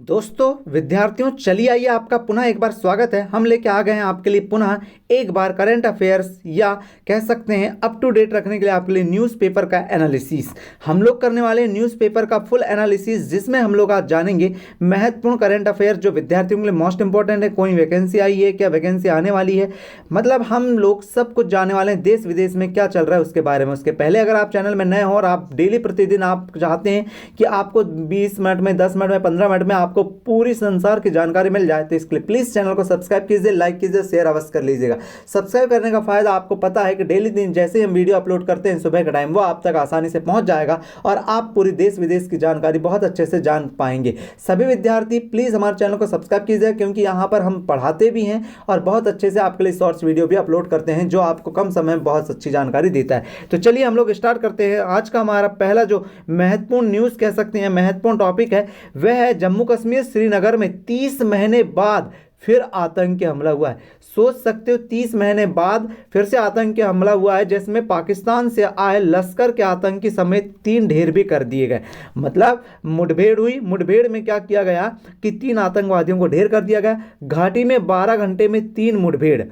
दोस्तों विद्यार्थियों, चलिए आइए, आपका पुनः एक बार स्वागत है। हम लेके आ गए हैं आपके लिए पुनः एक बार करंट अफेयर्स या कह सकते हैं अप टू डेट रखने के लिए आपके लिए न्यूज़पेपर का एनालिसिस। हम लोग करने वाले हैं न्यूज़पेपर का फुल एनालिसिस, जिसमें हम लोग आज जानेंगे महत्वपूर्ण करंट अफेयर जो विद्यार्थियों के लिए मोस्ट इंपॉर्टेंट है। कोई वैकेंसी आई है, क्या वैकेंसी आने वाली है, मतलब हम लोग सब कुछ जानने वाले हैं। देश विदेश में क्या चल रहा है उसके बारे में। उसके पहले अगर आप चैनल में नए हो और आप डेली प्रतिदिन आप चाहते हैं कि आपको 20 मिनट में, 10 मिनट में, 15 मिनट में आपको पूरी संसार की जानकारी मिल जाए, तो इसके लिए प्लीज चैनल को सब्सक्राइब कीजिए, लाइक कीजिए, शेयर अवश्य कर लीजिएगा। सब्सक्राइब करने का फायदा आपको पता है कि डेली दिन जैसे ही हम वीडियो अपलोड करते हैं सुबह का टाइम, वो आप तक आसानी से पहुंच जाएगा और आप पूरी देश विदेश की जानकारी बहुत अच्छे से जान पाएंगे। सभी विद्यार्थी प्लीज हमारे चैनल को सब्सक्राइब कीजिए, क्योंकि यहाँ पर हम पढ़ाते भी हैं और बहुत अच्छे से आपके लिए शॉर्ट्स वीडियो भी अपलोड करते हैं, जो आपको कम समय में बहुत अच्छी जानकारी देता है। तो चलिए हम लोग स्टार्ट करते हैं। आज का हमारा पहला जो महत्वपूर्ण न्यूज़ कह सकते हैं, महत्वपूर्ण टॉपिक है, वह है जम्मू कश्मीर श्रीनगर में 30 महीने बाद फिर आतंकी हमला हुआ है। सोच सकते हो 30 महीने बाद फिर से आतंकी हमला हुआ है, जिसमें पाकिस्तान से आए लश्कर के आतंकी समेत 3 ढेर भी कर दिए गए। मतलब मुठभेड़ हुई, मुठभेड़ में क्या किया गया कि 3 आतंकवादियों को ढेर कर दिया गया। घाटी में 12 घंटे में 3 मुठभेड़।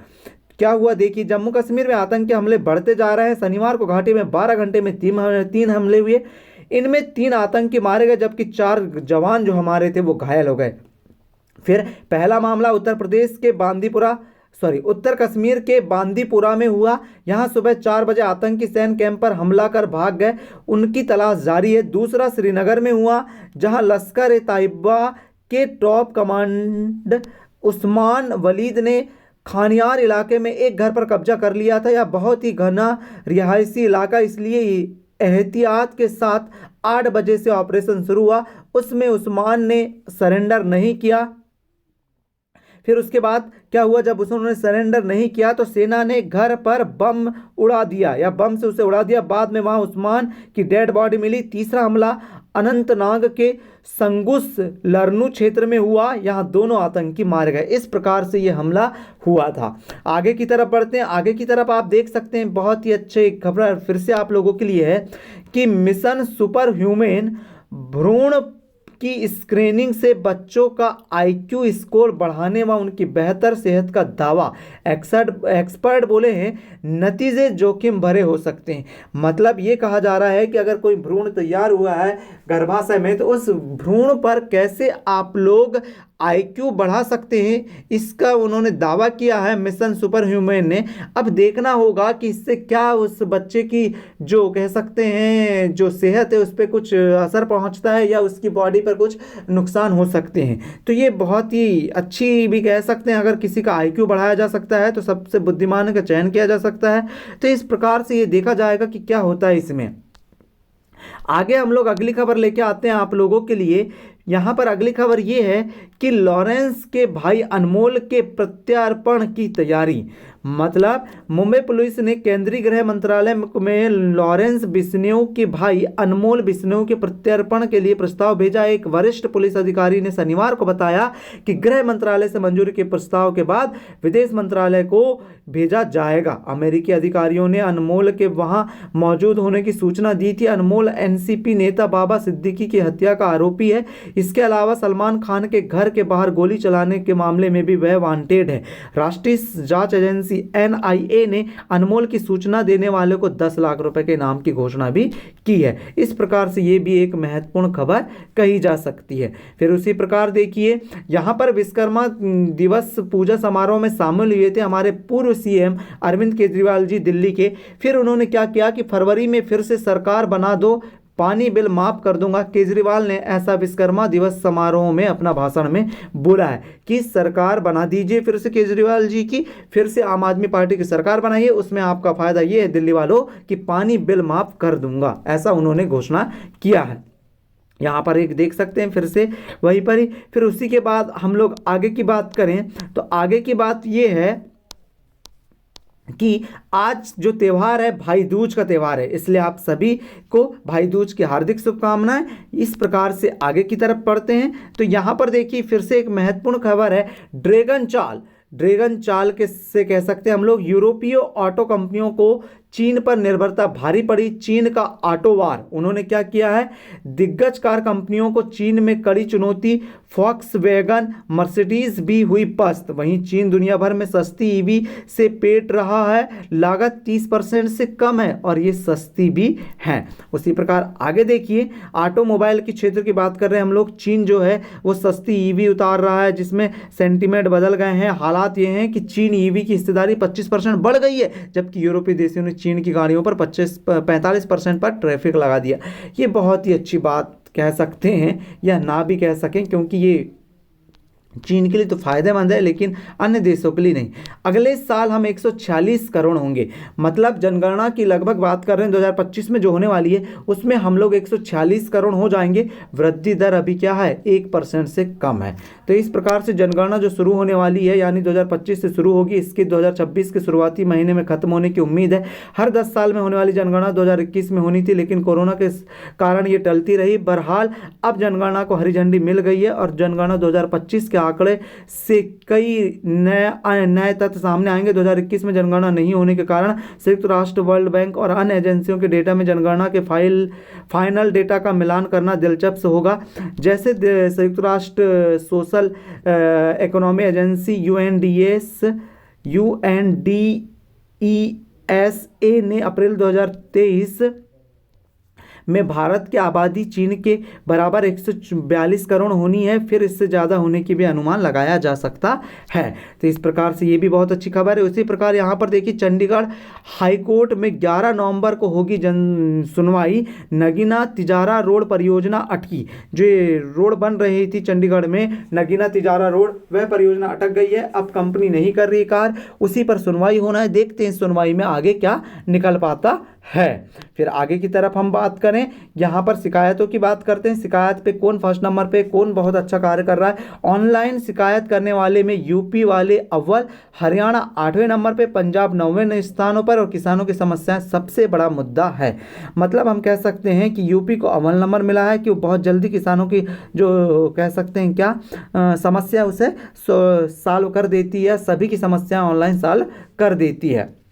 क्या हुआ देखिए, जम्मू कश्मीर में आतंकी हमले बढ़ते जा रहे हैं। शनिवार को घाटी में 12 घंटे में 3 हमले हुए। इनमें 3 आतंकी मारे गए, जबकि 4 जवान जो हमारे थे वो घायल हो गए। फिर पहला मामला उत्तर कश्मीर के बांदीपुरा में हुआ। यहां सुबह 4 बजे आतंकी सैन्य कैंप पर हमला कर भाग गए, उनकी तलाश जारी है। दूसरा श्रीनगर में हुआ, जहां लश्कर ए तैयबा के टॉप कमांड उस्मान वलीद ने खानियार इलाके में एक घर पर कब्जा कर लिया था। यह बहुत ही घना रिहायशी इलाका, इसलिए एहतियात के साथ 8 बजे से ऑपरेशन शुरू हुआ। उसमें उस्मान ने सरेंडर नहीं किया। फिर उसके बाद क्या हुआ, जब उन्होंने सरेंडर नहीं किया तो सेना ने घर पर बम उड़ा दिया या बम से उसे उड़ा दिया। बाद में वहां उस्मान की डेड बॉडी मिली। तीसरा हमला अनंतनाग के संगुस लरनू क्षेत्र में हुआ। यहां दोनों आतंकी मारे गए। इस प्रकार से यह हमला हुआ था। आगे की तरफ बढ़ते हैं। आगे की तरफ आप देख सकते हैं, बहुत ही अच्छे खबर फिर से आप लोगों के लिए है कि मिशन सुपर ह्यूमन भ्रूण की स्क्रीनिंग से बच्चों का आईक्यू स्कोर बढ़ाने व उनकी बेहतर सेहत का दावा। एक्सपर्ट बोले हैं नतीजे जोखिम भरे हो सकते हैं। मतलब ये कहा जा रहा है कि अगर कोई भ्रूण तैयार हुआ है गर्भाशय में, तो उस भ्रूण पर कैसे आप लोग आईक्यू बढ़ा सकते हैं, इसका उन्होंने दावा किया है मिशन सुपर ह्यूमन ने। अब देखना होगा कि इससे क्या उस बच्चे की जो कह सकते हैं जो सेहत है उस पर कुछ असर पहुंचता है या उसकी बॉडी पर कुछ नुकसान हो सकते हैं। तो ये बहुत ही अच्छी भी कह सकते हैं, अगर किसी का आईक्यू बढ़ाया जा सकता है तो सबसे बुद्धिमान का चयन किया जा सकता है। तो इस प्रकार से ये देखा जाएगा कि क्या होता है इसमें। आगे हम लोग अगली खबर लेके आते हैं आप लोगों के लिए। यहाँ पर अगली खबर ये है कि लॉरेंस के भाई अनमोल के प्रत्यार्पण की तैयारी। मतलब मुंबई पुलिस ने केंद्रीय गृह मंत्रालय में लॉरेंस बिश्नोई के भाई अनमोल बिश्नोई के प्रत्यार्पण के लिए प्रस्ताव भेजा। एक वरिष्ठ पुलिस अधिकारी ने शनिवार को बताया कि गृह मंत्रालय से मंजूरी के प्रस्ताव के बाद विदेश मंत्रालय को भेजा जाएगा। अमेरिकी अधिकारियों ने अनमोल के वहां मौजूद होने की सूचना दी थी। अनमोल एनसीपी नेता बाबा सिद्दीकी की हत्या का आरोपी है। इसके अलावा सलमान खान के घर के बाहर गोली चलाने के मामले में भी वह वांटेड है। राष्ट्रीय जांच एजेंसी एनआईए ने अनमोल की सूचना देने वाले को 10 लाख रुपए के इनाम की घोषणा भी की है। इस प्रकार से ये भी एक महत्वपूर्ण खबर कही जा सकती है। फिर उसी प्रकार देखिए, यहां पर विश्वकर्मा दिवस पूजा समारोह में शामिल हुए थे हमारे पूर्व सीएम अरविंद केजरीवाल जी दिल्ली के। फिर उन्होंने क्या किया कि फरवरी में फिर से सरकार बना दो, पानी बिल माफ कर दूंगा। केजरीवाल ने ऐसा विश्वकर्मा दिवस समारोह में अपना भाषण में बोला है कि सरकार बना दीजिए फिर से केजरीवाल जी की, फिर से आम आदमी पार्टी की सरकार बनाइए, उसमें आपका फायदा ये है दिल्ली वालों कि पानी बिल माफ कर दूंगा, ऐसा उन्होंने घोषणा किया है। यहाँ पर एक देख सकते हैं फिर से वहीं पर ही। फिर उसी के बाद हम लोग आगे की बात करें तो आगे की बात ये है कि आज जो त्यौहार है भाई दूज का त्यौहार है, इसलिए आप सभी को भाई दूज की हार्दिक शुभकामनाएं। इस प्रकार से आगे की तरफ पढ़ते हैं तो यहाँ पर देखिए फिर से एक महत्वपूर्ण खबर है, ड्रैगन चाल के से कह सकते हैं हम लोग यूरोपीय ऑटो कंपनियों को चीन पर निर्भरता भारी पड़ी। चीन का ऑटो वार, उन्होंने क्या किया है, दिग्गज कार कंपनियों को चीन में कड़ी चुनौती, फॉक्सवैगन मर्सिडीज भी हुई पस्त। वहीं चीन दुनिया भर में सस्ती ईवी से पेट रहा है, लागत 30% से कम है और ये सस्ती भी है। उसी प्रकार आगे देखिए, ऑटोमोबाइल के क्षेत्र की बात कर रहे हैं हम लोग। चीन जो है वो सस्ती ईवी उतार रहा है, जिसमें सेंटीमेंट बदल गए हैं। हालात ये हैं कि चीन ईवी की हिस्सेदारी 25% बढ़ गई है, जबकि यूरोपीय देशों ने चीन की गाड़ियों पर 45% पर ट्रैफिक लगा दिया। ये बहुत ही अच्छी बात कह सकते हैं या ना भी कह सकें, क्योंकि ये चीन के लिए तो फायदेमंद है लेकिन अन्य देशों के लिए नहीं। अगले साल हम 146 करोड़ होंगे, मतलब जनगणना की लगभग बात कर रहे हैं 2025 में जो होने वाली है, उसमें हम लोग 146 करोड़ हो जाएंगे। वृद्धि दर अभी क्या है, 1% से कम है। तो इस प्रकार से जनगणना जो शुरू होने वाली है, यानी 2025 से शुरू होगी, इसके 2026 के शुरुआती महीने में खत्म होने की उम्मीद है। हर 10 साल में होने वाली जनगणना 2021 में होनी थी, लेकिन कोरोना के कारण ये टलती रही। बहरहाल अब जनगणना को हरी झंडी मिल गई है और जनगणना 2025 के आंकड़े से कई नए तथ्य सामने आएंगे। 2021 में जनगणना नहीं होने के कारण संयुक्त राष्ट्र, वर्ल्ड बैंक और अन्य एजेंसियों के डेटा में जनगणना के फाइनल डेटा का मिलान करना दिलचस्प होगा। जैसे संयुक्त राष्ट्र सोशल इकोनॉमी एजेंसी UNDESA ने अप्रैल 2023 में भारत की आबादी चीन के बराबर 142 करोड़ होनी है, फिर इससे ज़्यादा होने की भी अनुमान लगाया जा सकता है। तो इस प्रकार से ये भी बहुत अच्छी खबर है। उसी प्रकार यहाँ पर देखिए, चंडीगढ़ हाईकोर्ट में 11 नवंबर को होगी सुनवाई। नगीना तिजारा रोड परियोजना अटकी। जो ये रोड बन रही थी चंडीगढ़ में, नगीना तिजारा रोड, वह परियोजना अटक गई है। अब कंपनी नहीं कर रही कार, उसी पर सुनवाई होना है। देखते हैं सुनवाई में आगे क्या निकल पाता है। फिर आगे की तरफ हम बात करें, यहाँ पर शिकायतों की बात करते हैं। शिकायत पे कौन फर्स्ट नंबर पे, कौन बहुत अच्छा कार्य कर रहा है। ऑनलाइन शिकायत करने वाले में यूपी वाले अव्वल, हरियाणा 8वें नंबर पे, पंजाब 9वें स्थानों पर और किसानों की समस्याएं सबसे बड़ा मुद्दा है। मतलब हम कह सकते हैं कि यूपी को अव्वल नंबर मिला है कि वो बहुत जल्दी किसानों की जो कह सकते हैं क्या समस्या उसे सॉल्व कर देती है, सभी की समस्याएं ऑनलाइन सॉल्व कर देती है।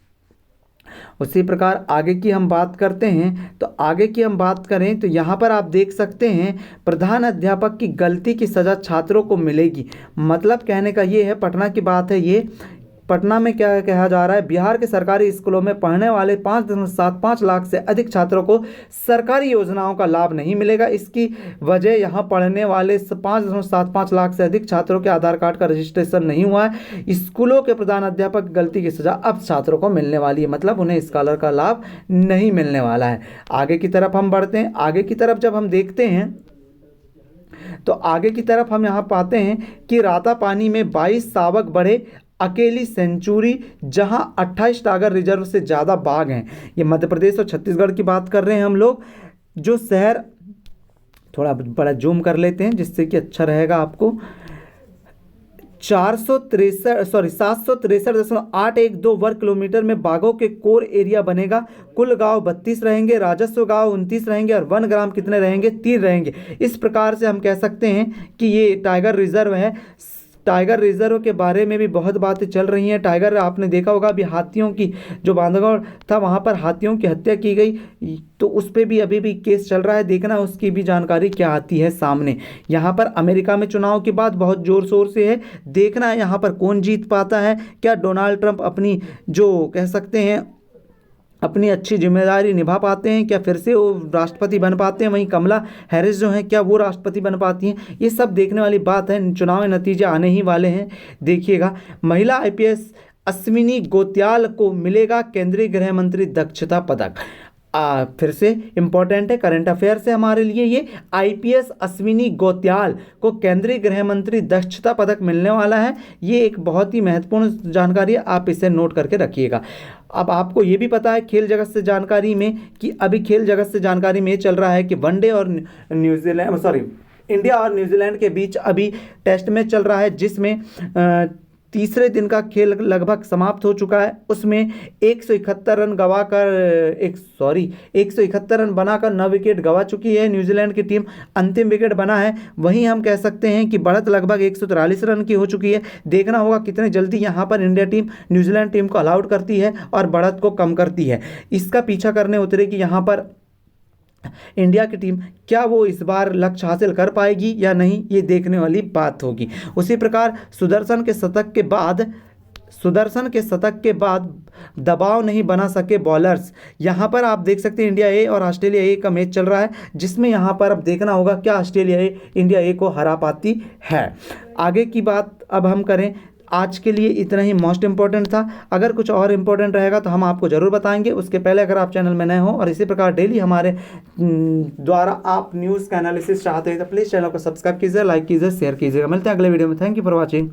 उसी प्रकार आगे की हम बात करते हैं, तो आगे की हम बात करें तो यहाँ पर आप देख सकते हैं, प्रधान अध्यापक की गलती की सज़ा छात्रों को मिलेगी। मतलब कहने का ये है, पटना की बात है ये, पटना में क्या कहा जा रहा है, बिहार के सरकारी स्कूलों में पढ़ने वाले 5.75 लाख से अधिक छात्रों को सरकारी योजनाओं का लाभ नहीं मिलेगा। इसकी वजह यहाँ पढ़ने वाले 5.75 लाख से अधिक छात्रों के आधार कार्ड का रजिस्ट्रेशन नहीं हुआ है। स्कूलों के प्रधान अध्यापक गलती की सजा अब छात्रों को मिलने वाली है, मतलब उन्हें स्कॉलर का लाभ नहीं मिलने वाला है। आगे की तरफ हम बढ़ते हैं। आगे की तरफ जब हम देखते हैं तो आगे की तरफ हम यहाँ पाते हैं कि रातापानी में 22 शावक बढ़े, अकेली सेंचुरी, जहां 28 टाइगर रिजर्व से ज़्यादा बाघ हैं। ये मध्य प्रदेश और छत्तीसगढ़ की बात कर रहे हैं हम लोग। जो शहर, थोड़ा बड़ा जूम कर लेते हैं जिससे कि अच्छा रहेगा आपको। 763.812 वर्ग किलोमीटर में बाघों के कोर एरिया बनेगा। कुल गांव 32 रहेंगे, राजस्व गांव 29 रहेंगे और वन ग्राम कितने रहेंगे, 3 रहेंगे। इस प्रकार से हम कह सकते हैं कि ये टाइगर रिजर्व है। टाइगर रिजर्व के बारे में भी बहुत बातें चल रही हैं। टाइगर, आपने देखा होगा अभी हाथियों की, जो बांधवगढ़ था वहाँ पर हाथियों की हत्या की गई, तो उस पर भी अभी भी केस चल रहा है। देखना उसकी भी जानकारी क्या आती है सामने। यहाँ पर अमेरिका में चुनाव की बात बहुत ज़ोर शोर से है। देखना है यहाँ पर कौन जीत पाता है। क्या डोनाल्ड ट्रंप अपनी जो कह सकते हैं अपनी अच्छी जिम्मेदारी निभा पाते हैं, क्या फिर से वो राष्ट्रपति बन पाते हैं। वहीं कमला हैरिस जो हैं, क्या वो राष्ट्रपति बन पाती हैं। ये सब देखने वाली बात है। चुनाव नतीजे आने ही वाले हैं, देखिएगा। महिला IPS अश्विनी गौत्याल को मिलेगा केंद्रीय गृह मंत्री दक्षता पदक। फिर से इम्पॉर्टेंट है, करंट अफेयर से हमारे लिए ये। IPS अश्विनी गौत्याल को केंद्रीय गृह मंत्री दक्षता पदक मिलने वाला है। ये एक बहुत ही महत्वपूर्ण जानकारी है, आप इसे नोट करके रखिएगा। अब आपको ये भी पता है खेल जगत से जानकारी में कि अभी खेल जगत से जानकारी में चल रहा है कि वनडे और इंडिया और न्यूजीलैंड के बीच अभी टेस्ट मैच चल रहा है, जिसमें तीसरे दिन का खेल लगभग समाप्त हो चुका है। उसमें 171 रन गवाकर 171 रन बनाकर 9 विकेट गंवा चुकी है न्यूजीलैंड की टीम। अंतिम विकेट बना है। वहीं हम कह सकते हैं कि बढ़त लगभग 143 रन की हो चुकी है। देखना होगा कितने जल्दी यहाँ पर इंडिया टीम न्यूजीलैंड टीम को ऑल आउट करती है और बढ़त को कम करती है। इसका पीछा करने उतरेगी यहाँ पर इंडिया की टीम। क्या वो इस बार लक्ष्य हासिल कर पाएगी या नहीं, ये देखने वाली बात होगी। उसी प्रकार सुदर्शन के शतक के बाद दबाव नहीं बना सके बॉलर्स। यहाँ पर आप देख सकते हैं इंडिया ए और ऑस्ट्रेलिया ए का मैच चल रहा है, जिसमें यहाँ पर अब देखना होगा क्या ऑस्ट्रेलिया ए इंडिया ए को हरा पाती है। आगे की बात अब हम करें, आज के लिए इतना ही मोस्ट इंपॉर्टेंट था। अगर कुछ और इंपॉर्टेंट रहेगा तो हम आपको ज़रूर बताएंगे। उसके पहले अगर आप चैनल में नए हो और इसी प्रकार डेली हमारे द्वारा आप न्यूज़ का एनालिसिस चाहते हैं तो प्लीज़ चैनल को सब्सक्राइब कीजिए, लाइक कीजिए, शेयर कीजिएगा। मिलते हैं अगले वीडियो में। Thank you for watching.